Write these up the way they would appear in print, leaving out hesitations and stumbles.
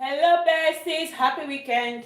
Hello, besties. Happy weekend.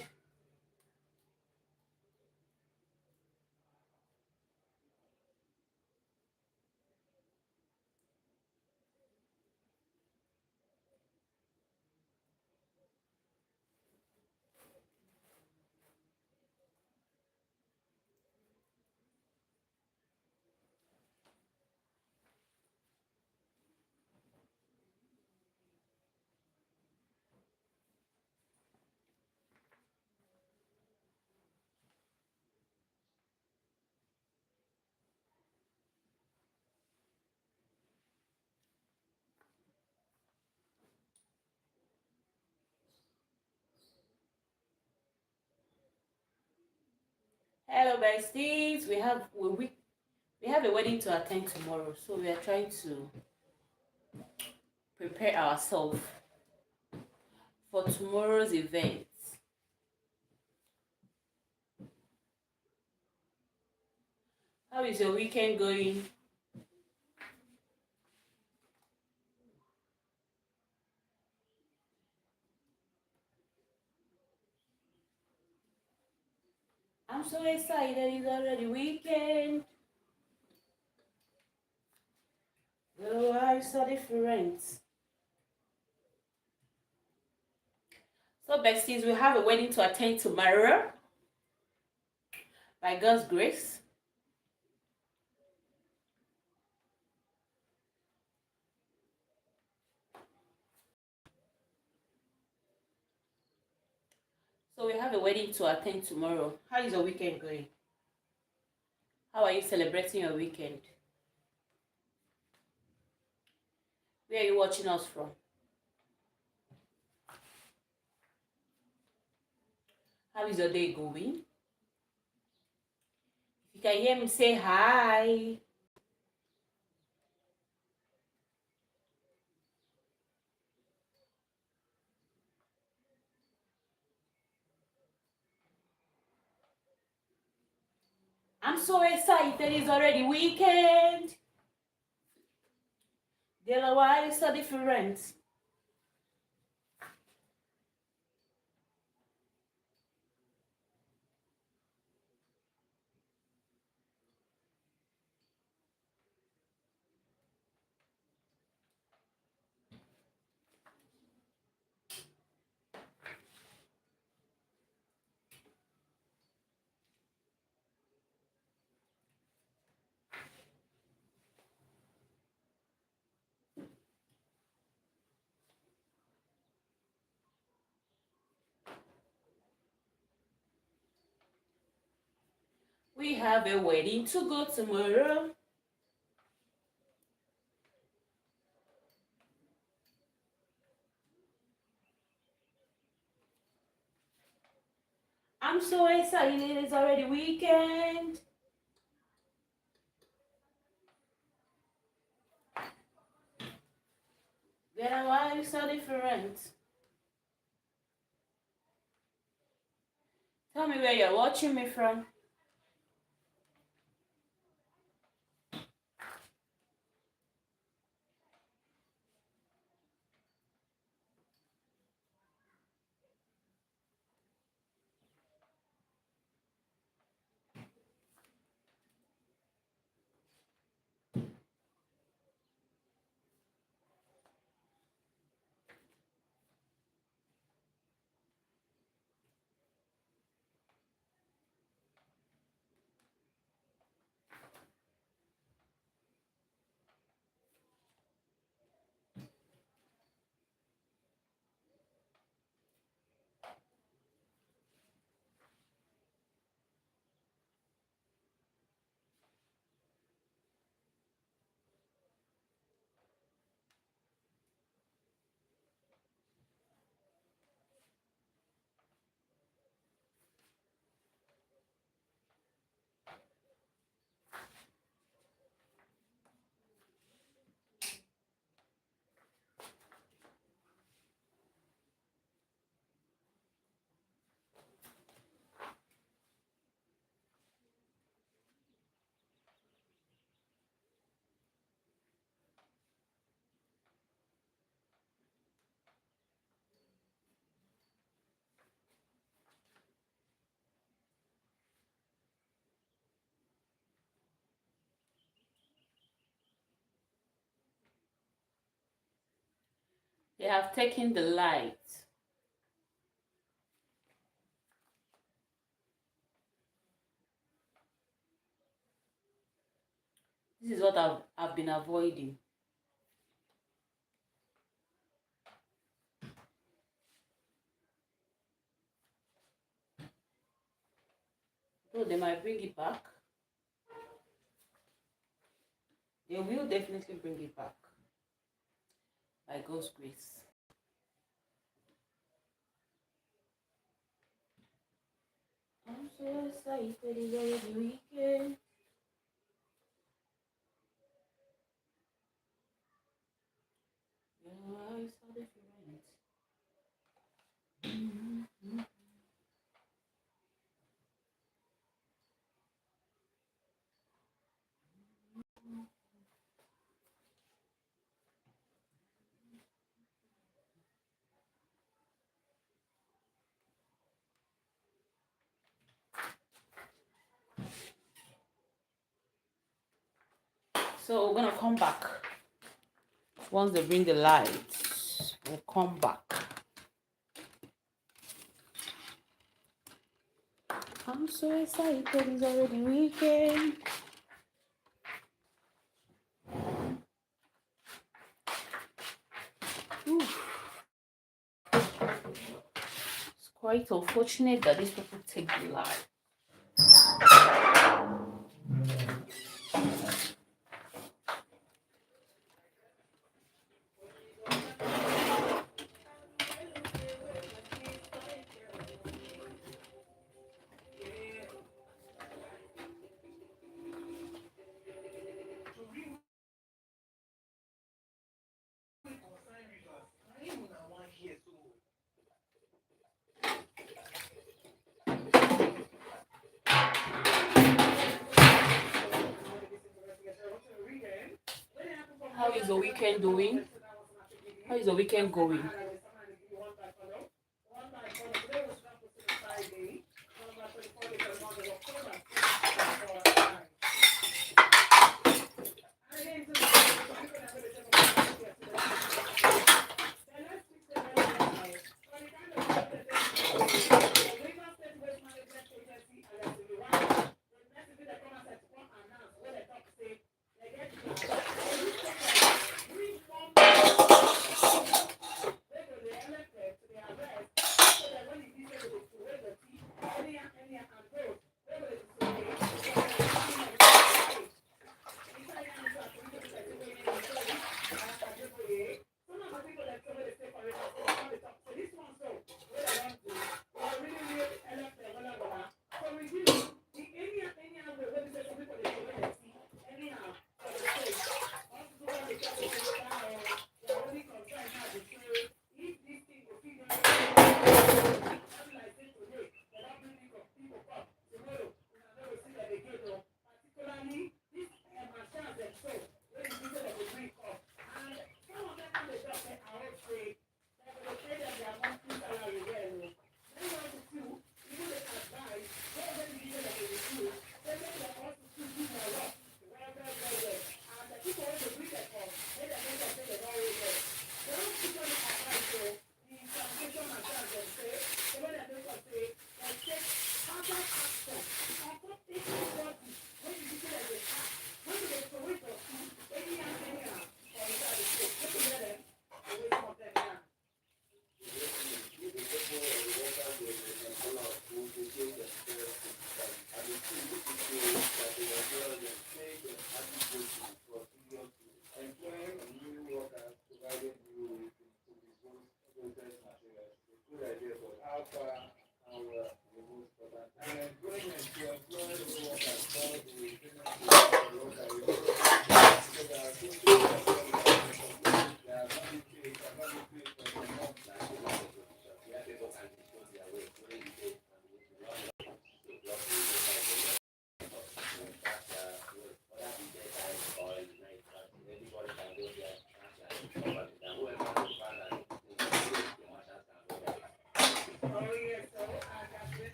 Hello, besties. We have a wedding to attend tomorrow, so we are trying to prepare ourselves for tomorrow's event. How is your weekend going? I'm so excited. It's already weekend. Oh, I'm so different. So, besties, we have a wedding to attend tomorrow by God's grace. So, we have a wedding to attend tomorrow. How is your weekend going? How are you celebrating your weekend? Where are you watching us from? How is your day going? If you can hear me, say hi. I'm so excited. It's already weekend. Dela, why is so different? We have a wedding to go tomorrow. I'm so excited. It's already weekend. Dela, why is so different? Tell me where you're watching me from. They have taken the light. This is what I've been avoiding. So they might bring it back. They will definitely bring it back. By God's grace. I'm so excited, it's already weekend. Your eyes are different. So we're gonna come back. Once they bring the lights, we'll come back. I'm so excited, it's already weekend. It's quite unfortunate that these people take the light. How is the weekend doing? How is the weekend going?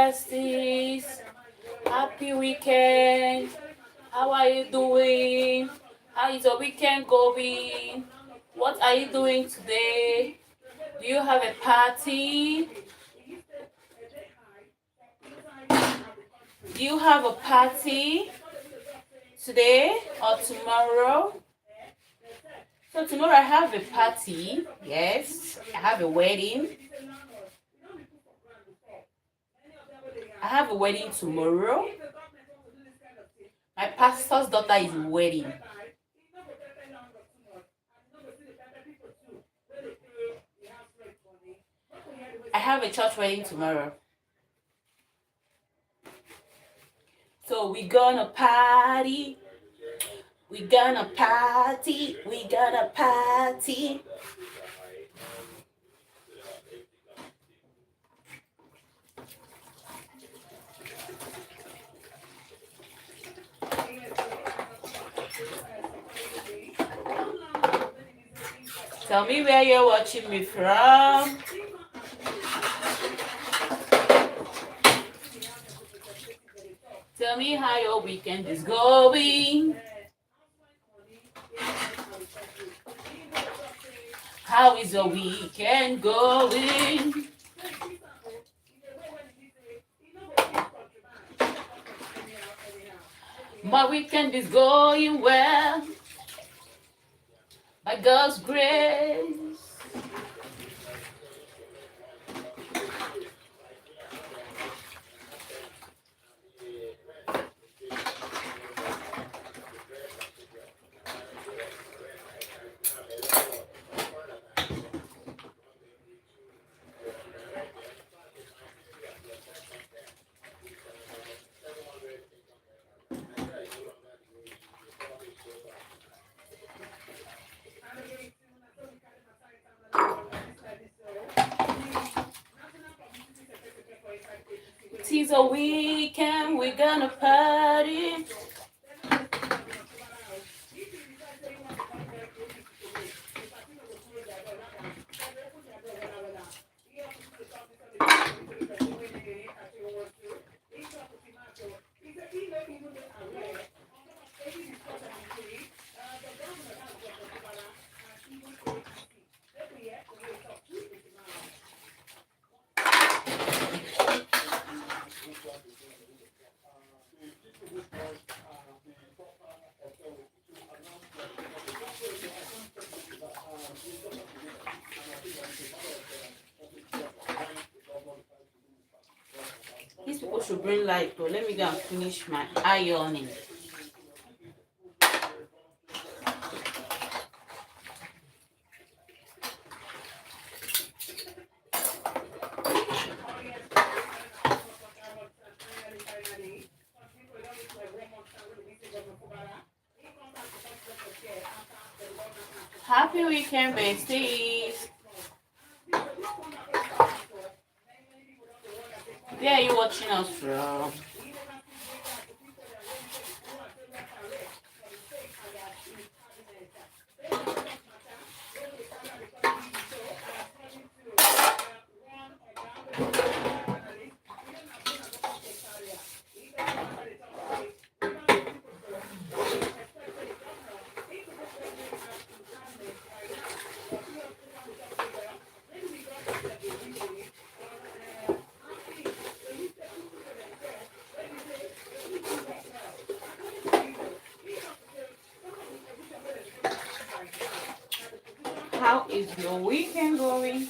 besties. Happy weekend. How are you doing? How is your weekend going? What are you doing today? Do you have a party? Do you have a party today or tomorrow? So tomorrow I have a party. Yes, I have a wedding. I have a wedding tomorrow. My pastor's daughter is wedding. I have a church wedding tomorrow. So we gonna party. We gonna party. We gonna party. Tell me where you're watching me from. Tell me how your weekend is going. How is your weekend going? My weekend is going well. By God's grace. It's a weekend, we're gonna party. These people should bring light though. Let me go and finish my ironing. Happy weekend, besties. Where are you watching us from? How is your weekend going?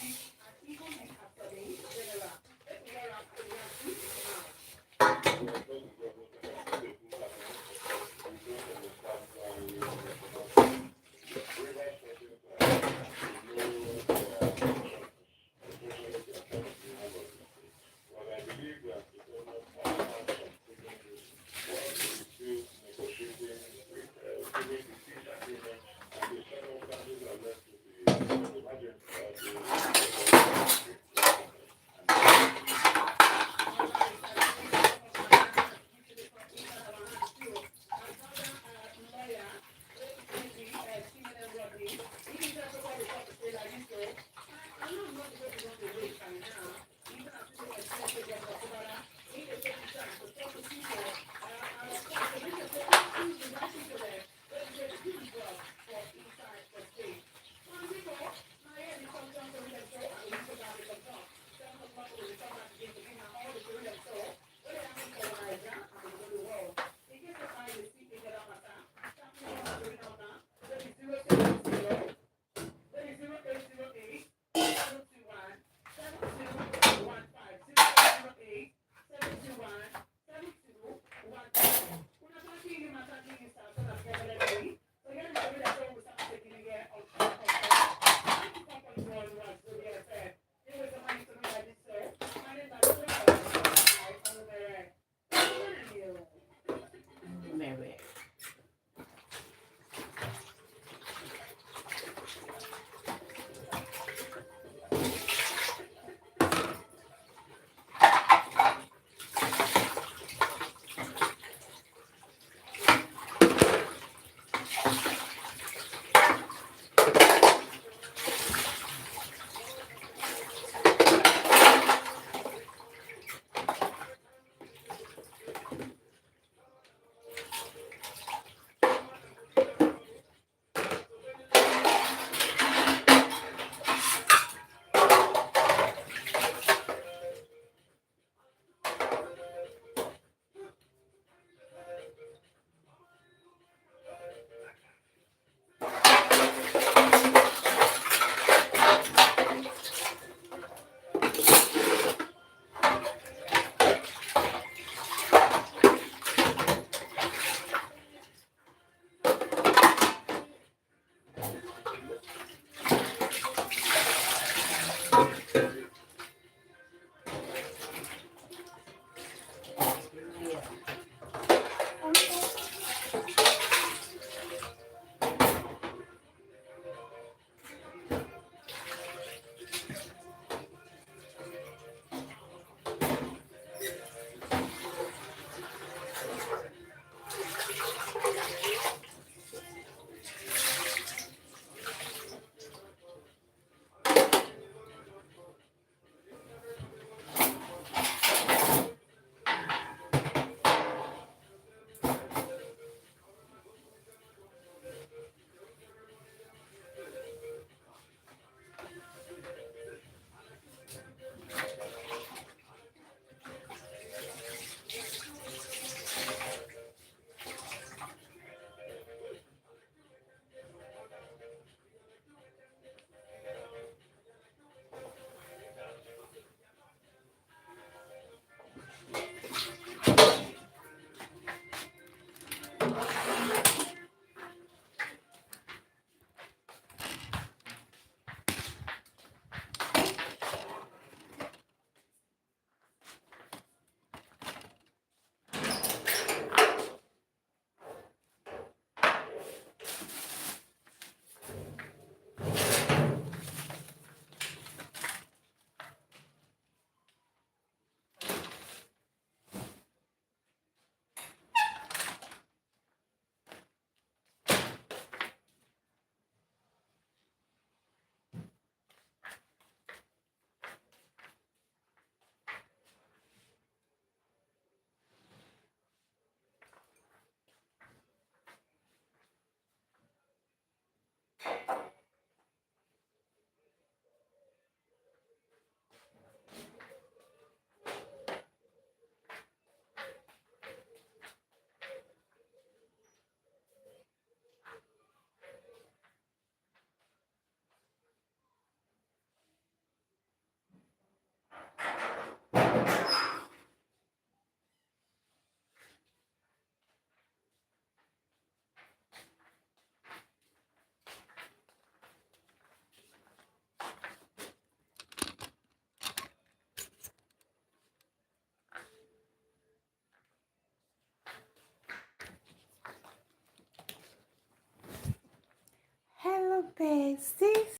besties.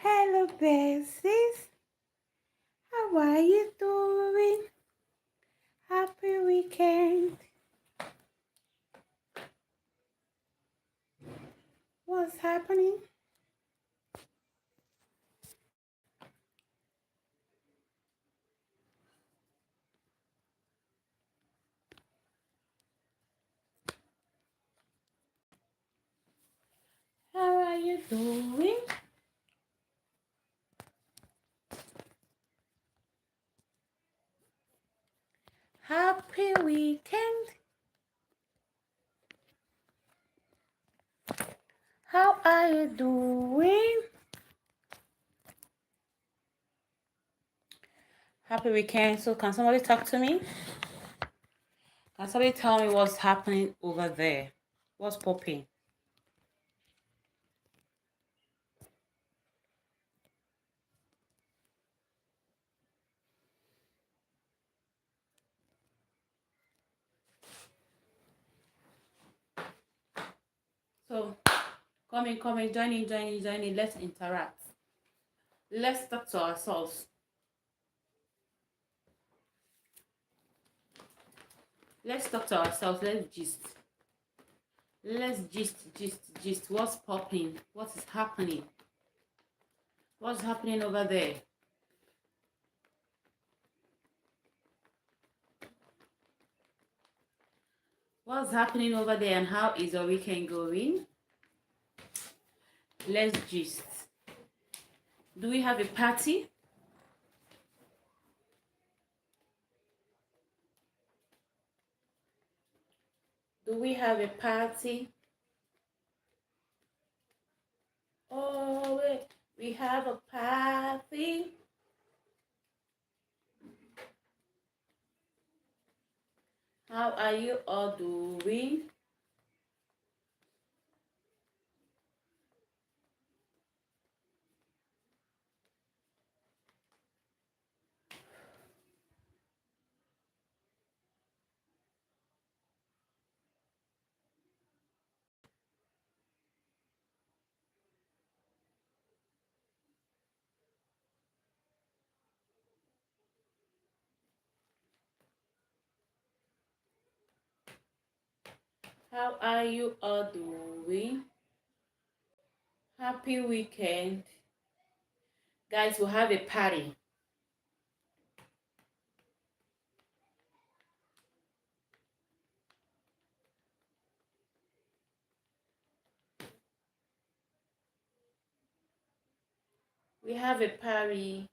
Hello, besties. How are you doing? Happy weekend. What's happening? How are you doing? Happy weekend. How are you doing? Happy weekend. So can somebody talk to me? Can somebody tell me what's happening over there? What's popping? So come in, join in. Let's interact. Let's talk to ourselves. Let's talk to ourselves. Let's gist. Let's gist. What's popping? What is happening? What's happening over there? What's happening over there and how is our weekend going? Let's gist. Do we have a party? Do we have a party? Oh, wait. We have a party. How are you all doing? How are you all doing? Happy weekend. Guys, we'll have a party. We have a party.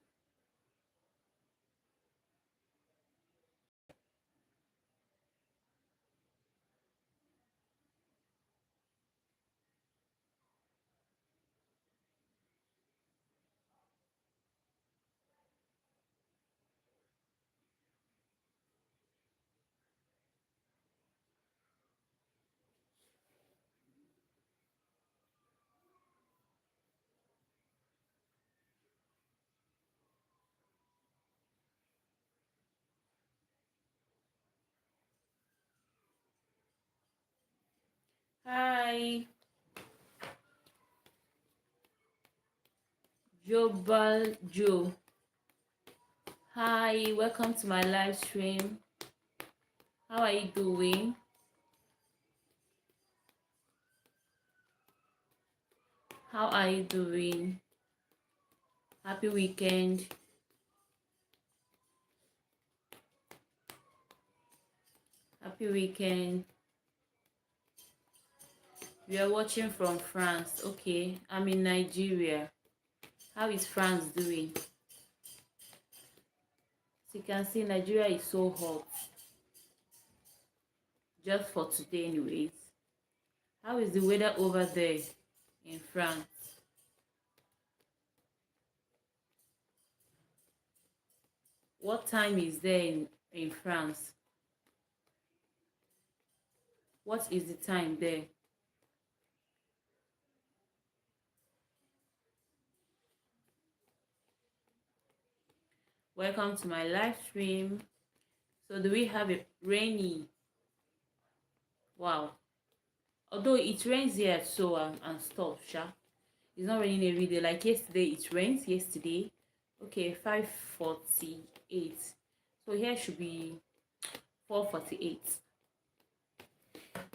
Hi, Jobal Joe. Hi, welcome to my live stream. How are you doing? How are you doing? Happy weekend. Happy weekend. We are watching from France. Okay, I'm in Nigeria. How is France doing? As you can see, Nigeria is so hot. Just for today, anyways. How is the weather over there in France? What time is there in France? What is the time there? Welcome to my live stream. So do we have a rainy? Wow. Although it rains here, so and stuff, sha. It's not raining every day. Like yesterday, it rains. Yesterday, okay, 5:48. So here should be 4:48.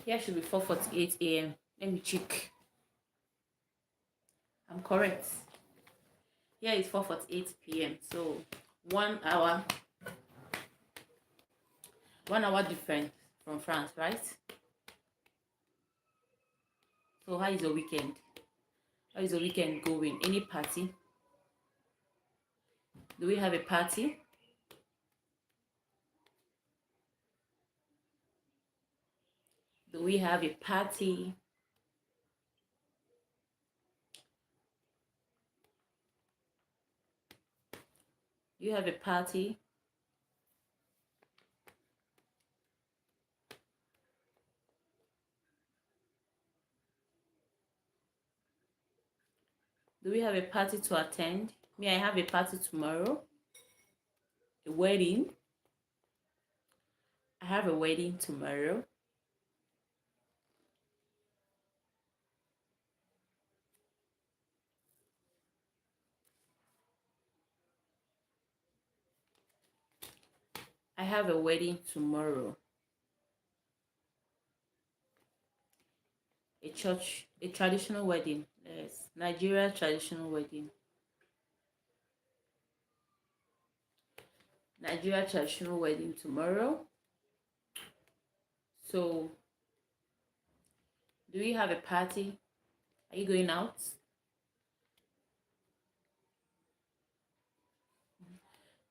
Here should be 4:48 a.m. Let me check. I'm correct. Here is 4:48 p.m. So 1 hour, 1 hour different from France, right? So how is your weekend? How is your weekend going? Any party? Do we have a party? Do we have a party? Do you have a party? Do we have a party to attend? Me, I have a party tomorrow. A wedding. I have a wedding tomorrow. I have a wedding tomorrow. A traditional wedding. Yes, Nigeria traditional wedding. Nigeria traditional wedding tomorrow. So, do we have a party? Are you going out?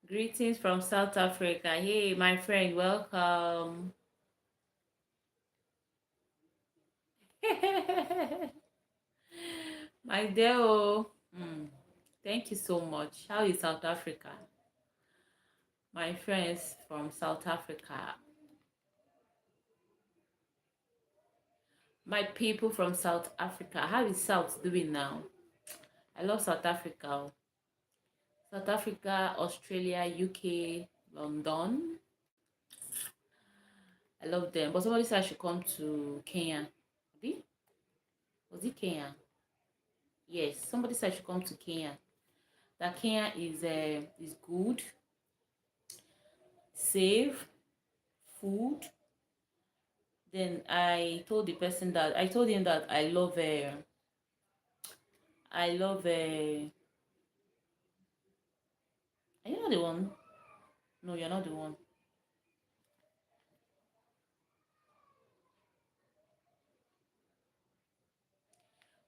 Greetings from South Africa. Hey, my friend, welcome. My dear, thank you so much. How is South Africa? My friends from South Africa. My people from South Africa. How is South doing now? I love South Africa. South Africa, Australia, UK, London. I love them. But somebody said I should come to Kenya. Was it Kenya? Yes, somebody said I should come to Kenya. That Kenya is good, safe, food. Then I told him that I love are you not the one? No, you're not the one.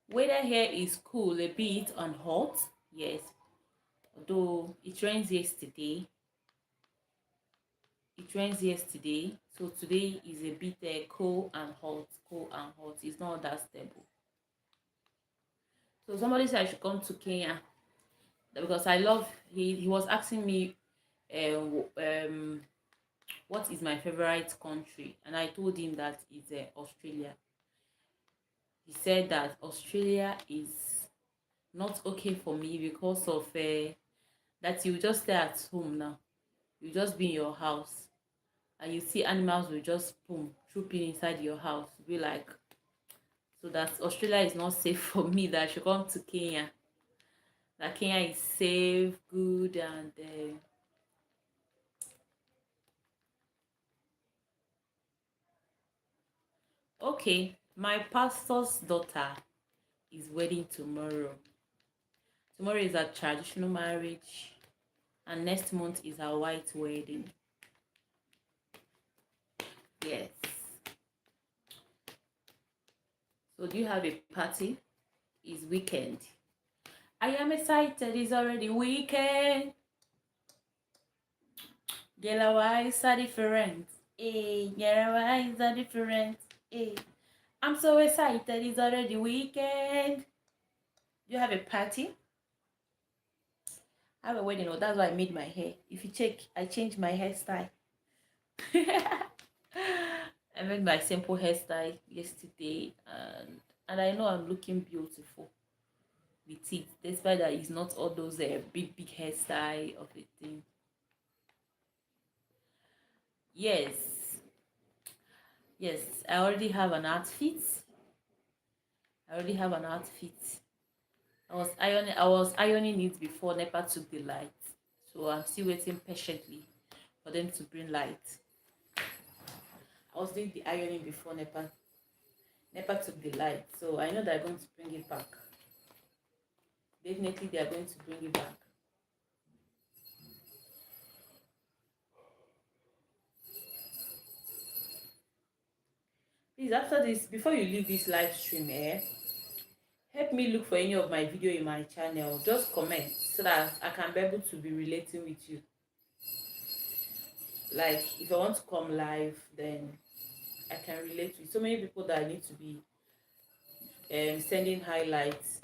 Weather here is cool, a bit and hot. Yes, although it rains yesterday. It rains yesterday, so today is a bit cool and hot. Cool and hot. It's not that stable. So somebody said I should come to Kenya because I love. He was asking me, what is my favorite country, and I told him that it's Australia. He said that Australia is not okay for me because of that you just stay at home now. You just be in your house and you see animals will just boom trooping inside your house. Be like, so that Australia is not safe for me. That I should come to Kenya. That Kenya is safe, good, and okay. My pastor's daughter is wedding tomorrow. Tomorrow is a traditional marriage, and next month is a white wedding. Yes. So do you have a party? It's weekend. I am excited. It's already weekend. Yellow eyes are different. Hey, yellow eyes are different. Hey, I'm so excited. It's already weekend. Do you have a party? I have a wedding. Oh, that's why I made my hair. If you check, I changed my hairstyle. I made my simple hairstyle yesterday, and I know I'm looking beautiful with it, despite that it's not all those big hairstyle of a thing. Yes, yes, I already have an outfit. I already have an outfit. I was ironing it before NEPA took the light. So I'm still waiting patiently for them to bring light. I was doing the ironing before NEPA took the light. So I know they're going to bring it back. Definitely they are going to bring it back. Please, after this, before you leave this live stream, help me look for any of my video in my channel. Just comment so that I can be able to be relating with you. Like if I want to come live, then I can relate with so many people that I need to be sending highlights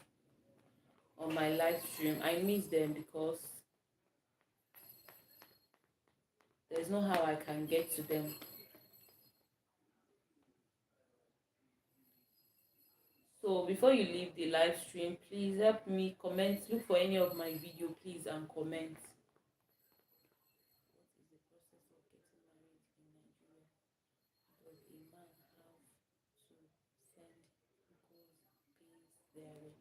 on my live stream. I miss them because there's no how I can get to them. So before you leave the live stream, please help me comment. Look for any of my video, please, and comment. What is the process of getting married in Nigeria? Does a man have to send people's pays their way?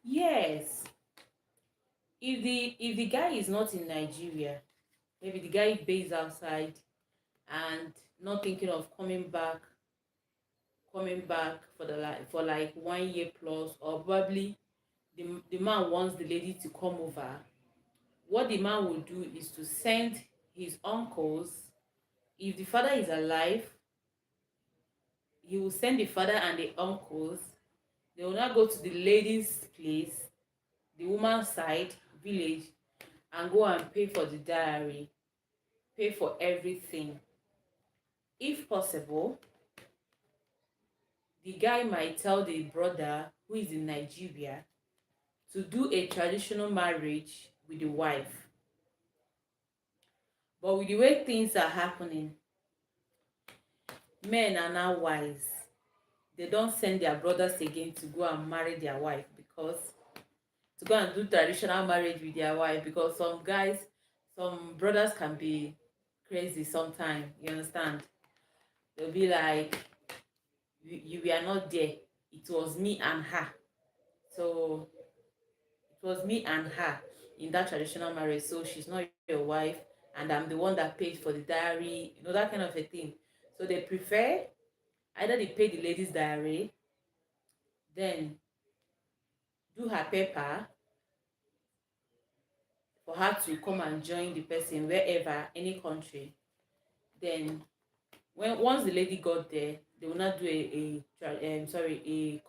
Yes. If the guy is not in Nigeria, maybe the guy based outside and not thinking of coming back for like 1 year plus, or probably the man wants the lady to come over. What the man will do is to send his uncles. If the father is alive, he will send the father and the uncles. They will not go to the lady's place, the woman's side village, and go and pay for the diary, pay for everything. If possible, the guy might tell the brother who is in Nigeria to do a traditional marriage with the wife. But with the way things are happening, men are now wise. They don't send their brothers again to go and marry their wife, because to go and do traditional marriage with their wife, because some brothers can be crazy sometimes, you understand? They'll be like, you were not there, it was me and her. So it was me and her in that traditional marriage, so she's not your wife, and I'm the one that paid for the diary, that kind of a thing. So they prefer either they pay the lady's diary, then do her paper for her to come and join the person wherever, any country. Then once the lady got there, they will not do a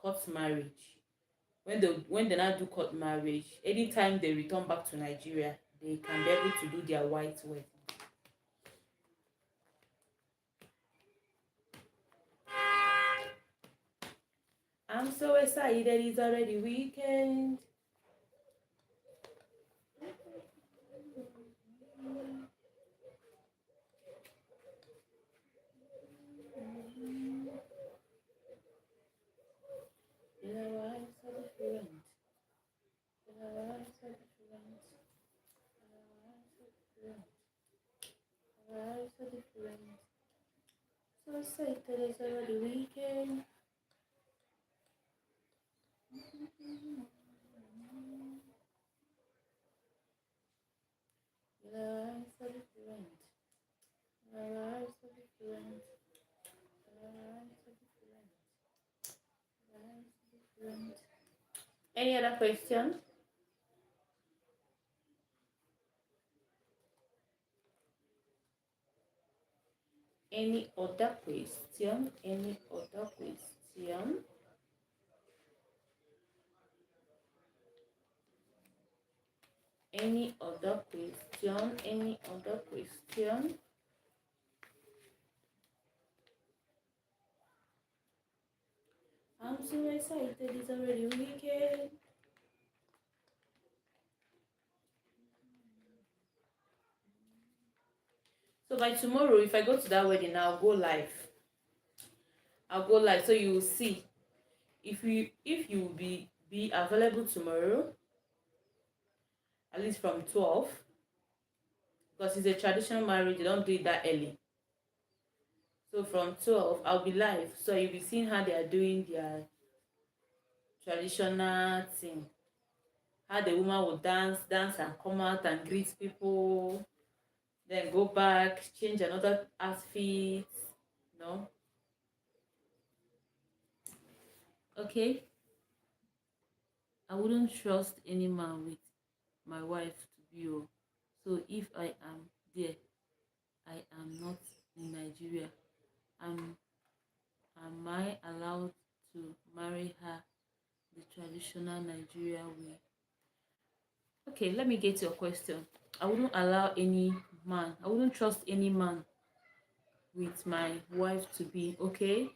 court marriage. When they not do court marriage, anytime they return back to Nigeria, they can be able to do their white wedding. I'm so excited, it's already weekend. So excited, it's already weekend. Any other question? Any other question? Any other question? Any other question? Any other question? I'm so excited, it's already weekend. So by tomorrow, if I go to that wedding, I'll go live. So you will see if you will be available tomorrow, at least from 12, because it's a traditional marriage, they don't do it that early. So from 12, I'll be live. So you'll be seeing how they are doing traditional thing. How the woman would dance and come out and greet people, then go back, change another outfit. No, okay. I wouldn't trust any man with my wife to be. Oh. So if I am there, I am not in Nigeria. Am am I allowed to marry her the traditional Nigeria way? Okay, let me get your question. I wouldn't allow any man. I wouldn't trust any man with my wife to be. Okay.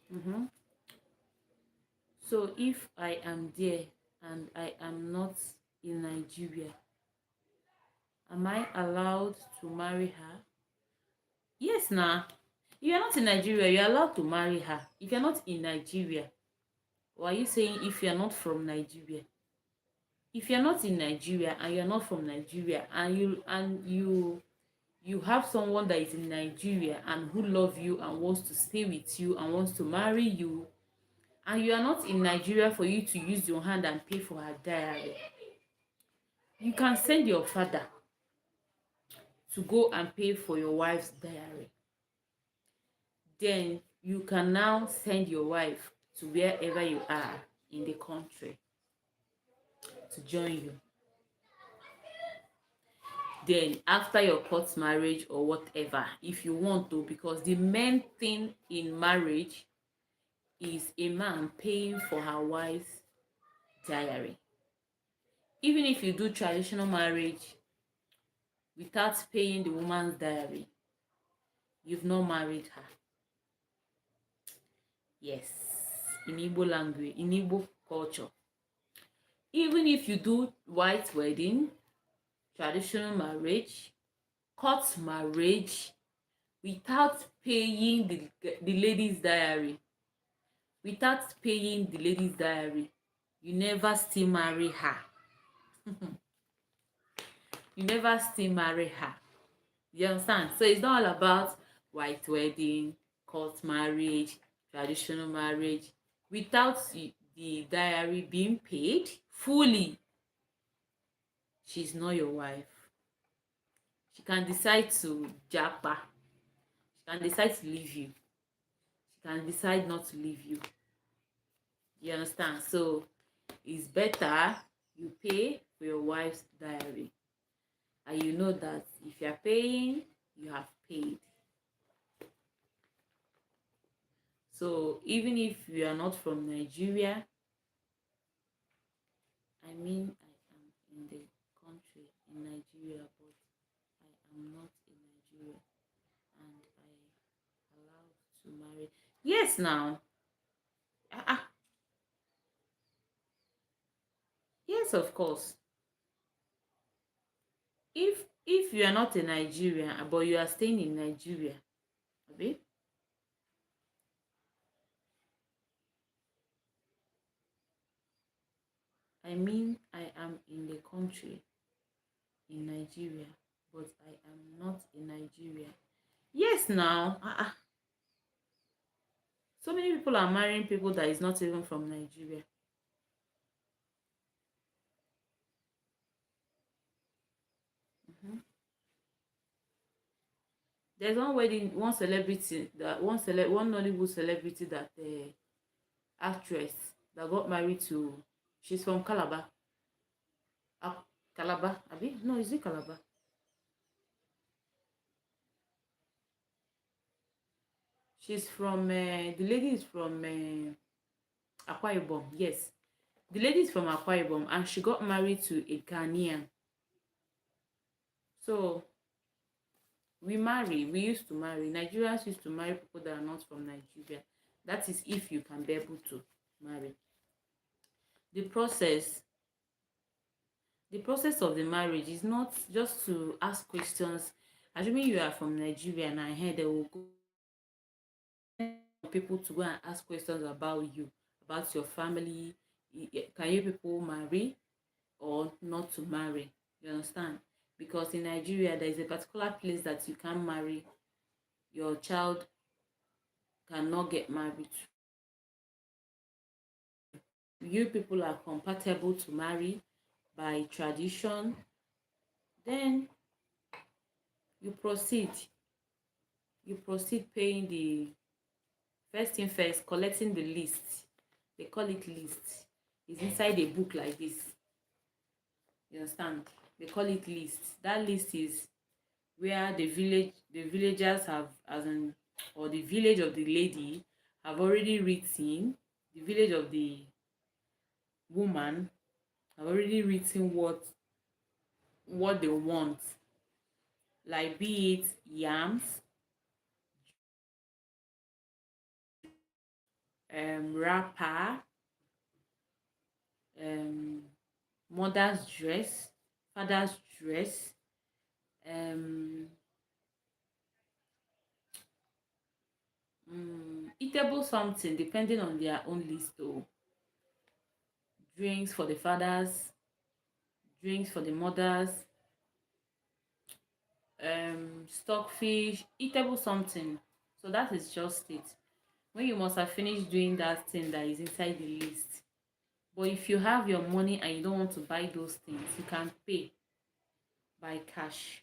So if I am there and I am not in Nigeria, am I allowed to marry her? Yes, nah. If you're not in Nigeria, you're allowed to marry her. If you're not in Nigeria, why are you saying if you're not from Nigeria? If you're not in Nigeria and you're not from Nigeria and you have someone that is in Nigeria and who love you and wants to stay with you and wants to marry you, and you are not in Nigeria for you to use your hand and pay for her diary, you can send your father to go and pay for your wife's diary. Then you can now send your wife to wherever you are in the country to join you. Then after your court marriage or whatever, if you want to, because the main thing in marriage is a man paying for her wife's diary. Even if you do traditional marriage without paying the woman's diary, you've not married her. Yes, in Igbo language, in Igbo culture. Even if you do white wedding, traditional marriage, court marriage, without paying the lady's diary, you never still marry her. You never still marry her. You understand? So it's not all about white wedding, court marriage, traditional marriage. Without the diary being paid fully, she's not your wife. She can decide to japa. She can decide to leave you. She can decide not to leave you. You understand? So it's better you pay for your wife's diary. And you know that if you're paying, you have paid. So even if you are not from Nigeria, I mean I am in the country in Nigeria, but I am not in Nigeria and I allowed to marry. Yes, now. Uh, yes, of course. If you are not in Nigeria but you are staying in Nigeria, okay? I mean I am in the country in Nigeria, but I am not in Nigeria. Yes, now. So many people are marrying people that is not even from Nigeria. There's one wedding, one celebrity that one Nollywood celebrity that actress that got married to. She's from Calabar. Calabar, abi? No, is it Calabar? She's from the lady is from Akwa Ibom. Yes, the lady is from Akwa Ibom, and she got married to a Ghanaian. So we used to marry. Nigerians used to marry people that are not from Nigeria. That is if you can be able to marry. The process the process of the marriage is not just to ask questions. Assuming you are from Nigeria and I heard they will go people to go and ask questions about you, about your family. Can you people marry or not to marry? You understand? Because in Nigeria there is a particular place that you can't marry. Your child cannot get married to. you people are compatible to marry by tradition, then you proceed. You proceed paying the first thing first, collecting the list. They call it list. It's inside a book like this. You understand? They call it list. That list is where the villagers have, as in, or the village of the lady have already written, the village of the woman have already written what they want, like be it yams, wrapper, um mother's dress, father's dress, um eatable something depending on their own list. Or drinks for the fathers, drinks for the mothers, stockfish, eatable something. So that is just it. When you must have finished doing that thing that is inside the list. But if you have your money and you don't want to buy those things, you can pay by cash.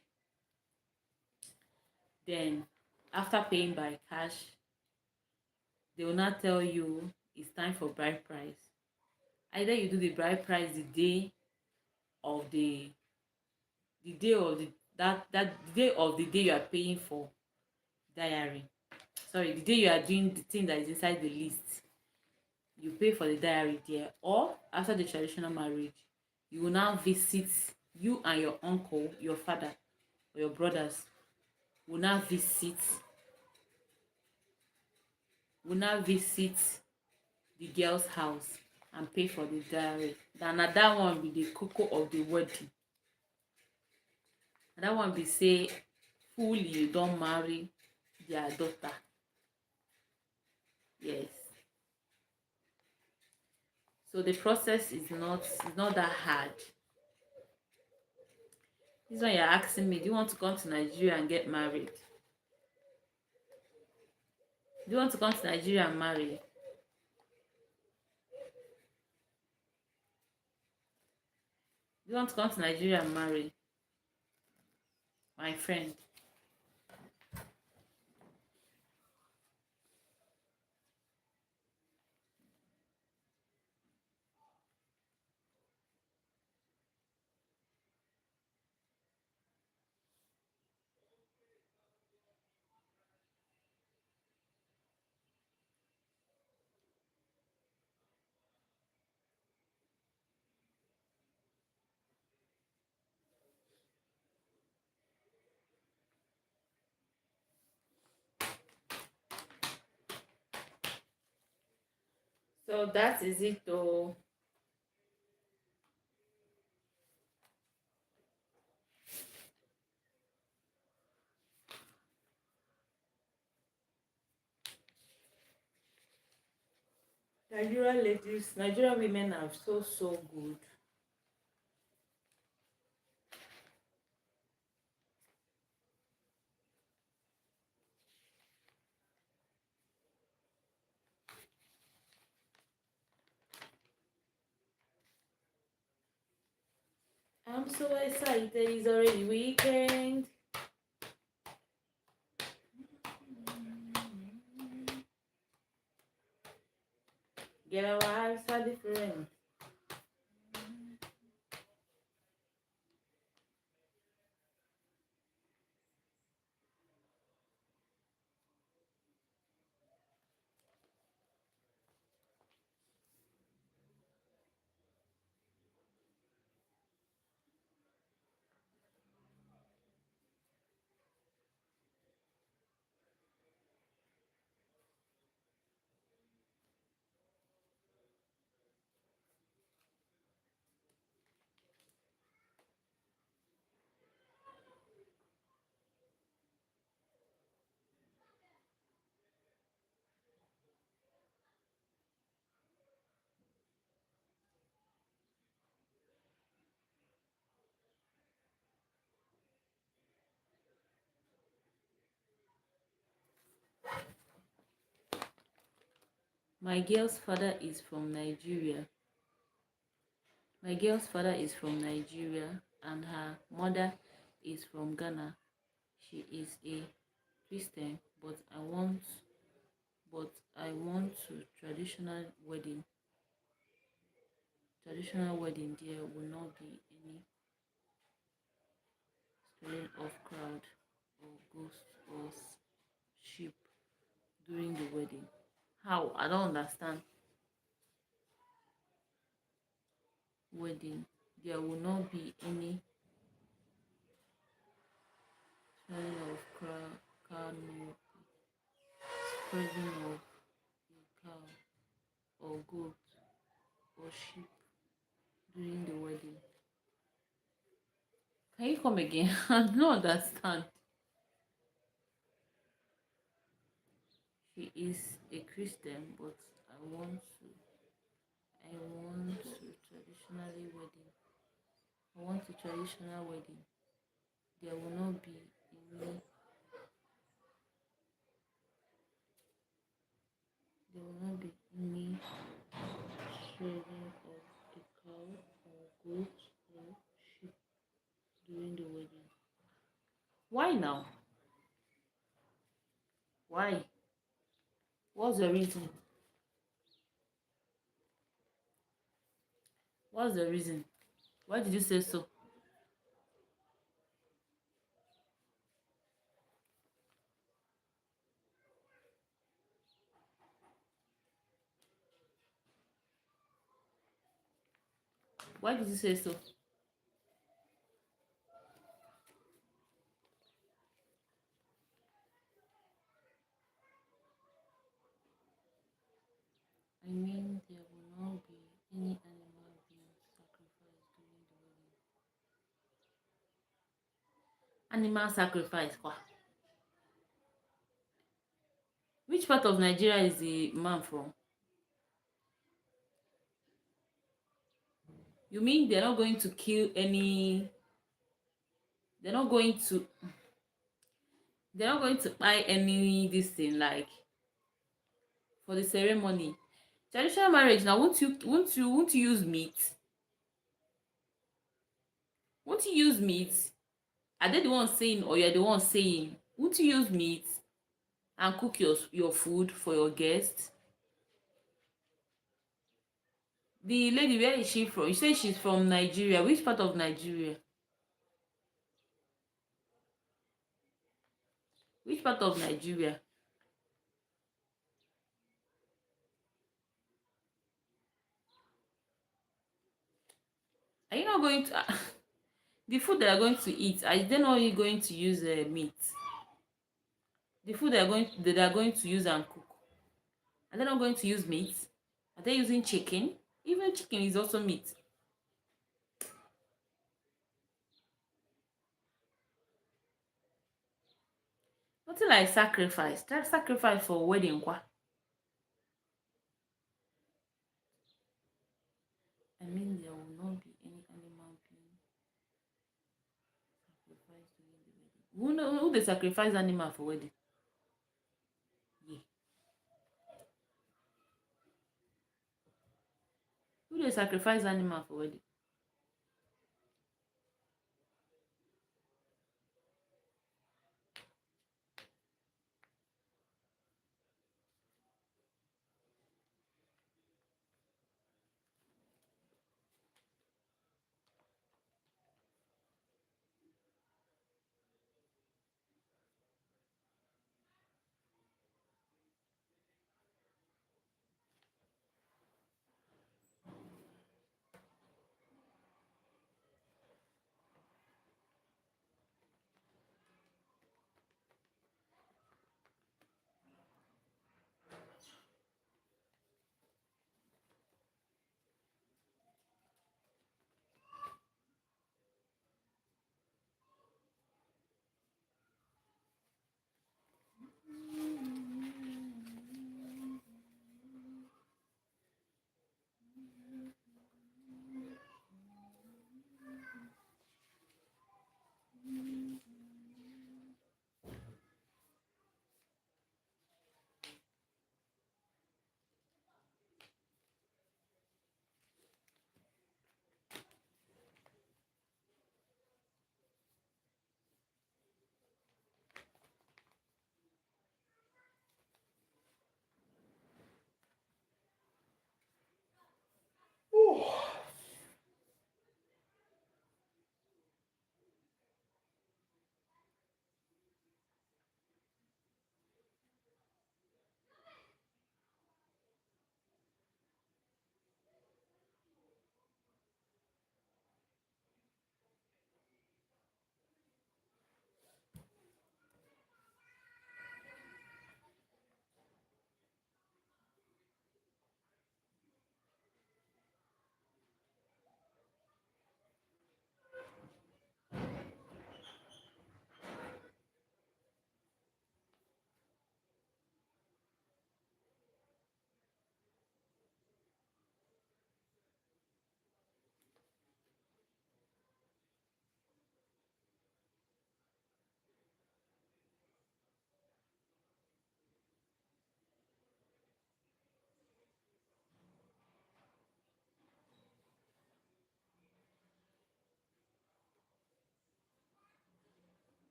Then after paying by cash, they will not tell you it's time for bride price. Either you do the bride price of the the day of the that the day of the day you are paying for diary. Sorry, the day you are doing the thing that is inside the list, you pay for the diary there. Or after the traditional marriage, you will now visit, you and your uncle, your father, or your brothers will now visit will now visit the girl's house and pay for the diary. Then na that one be the cocoa of the wedding. And that one be say fully you don marry their daughter. Yes. So the process is not that hard. This one you're asking me, do you want to come to Nigeria and get married? Do you want to come to Nigeria and marry? Do you want to come to Nigeria and marry? My friend. So that is it though. Nigerian ladies, Nigerian women are so good. I'm so excited, it's already weekend. Get our lives are different. My girl's father is from Nigeria. My girl's father is from Nigeria and her mother is from Ghana. She is a Christian, but I want to traditional wedding. There will not be any scaring of crowd or ghosts or sheep during the wedding. How? I don't understand. Wedding. There will not be any scaring of crowd, canopy, spreading of a cow or goat or sheep during the wedding. Can you come again? I don't understand. She is a Christian, but I want to traditionally wedding. I want a traditional wedding. There will not be any there will not be any shedding of a cow or goat or sheep during the wedding. Why now? Why? What's the reason? What's the reason? Why did you say so? Why did you say so? I mean, there will not be any animal being sacrificed during the wedding. Animal sacrifice, kwa. Which part of Nigeria is the man from? You mean they're not going to kill any? They're not going to. They're not going to buy any this thing like for the ceremony. Traditional marriage now. Won't you use meat? Won't you use meat? Are they the ones saying or you're the one saying? Won't you use meat and cook your food for your guests? The lady, where is she from? You say she's from Nigeria. Which part of Nigeria? Which part of Nigeria? Are you not going to the food they are going to eat? Are they not going to use meat? The food they are going to use and cook. Are they not going to use meat? Are they using chicken? Even chicken is also meat. Nothing like sacrifice. That sacrifice for wedding, kwa. I mean, there will not be any animal being sacrificed during the wedding. Who they sacrifice animal for wedding? Yeah. Who they sacrifice animal for wedding?